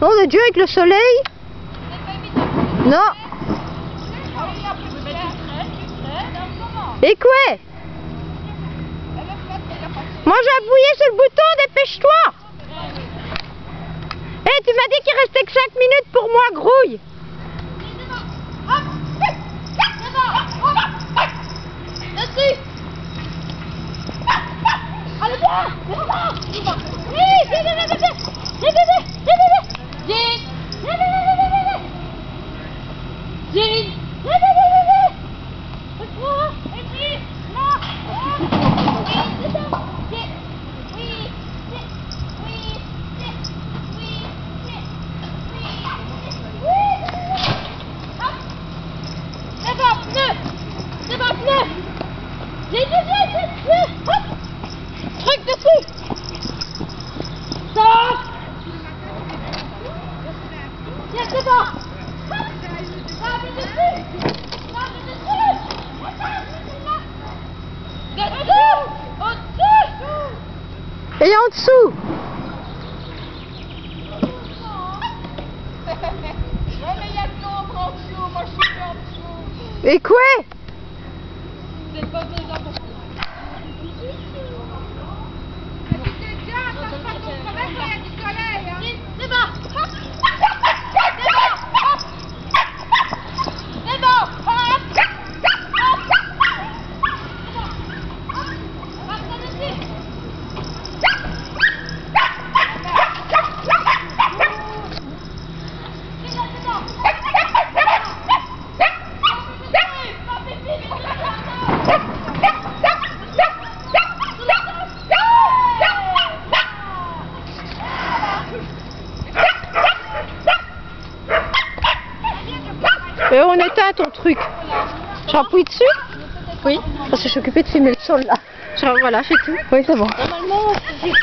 Nom de Dieu avec le soleil. Non. Et quoi? Moi j'ai appuyé sur le bouton, dépêche-toi. Hé, tu m'as dit qu'il restait que 5 minutes pour moi, grouille. Allez, viens. Truc dessus. Stop. Tiens, c'est bon. Appuie dessus. Appuie dessus. Dessus. Au-dessus. Et en dessous. Ouais, mais il y a de l'ombre en dessous. Moi, je suis en dessous. Et quoi? C'est pas besoin pour ça. Et on éteint ton truc. J'appuie dessus? Oui. Parce que je suis occupée de filmer le sol là. Voilà, c'est tout. Oui, c'est bon. Normalement, c'est tout.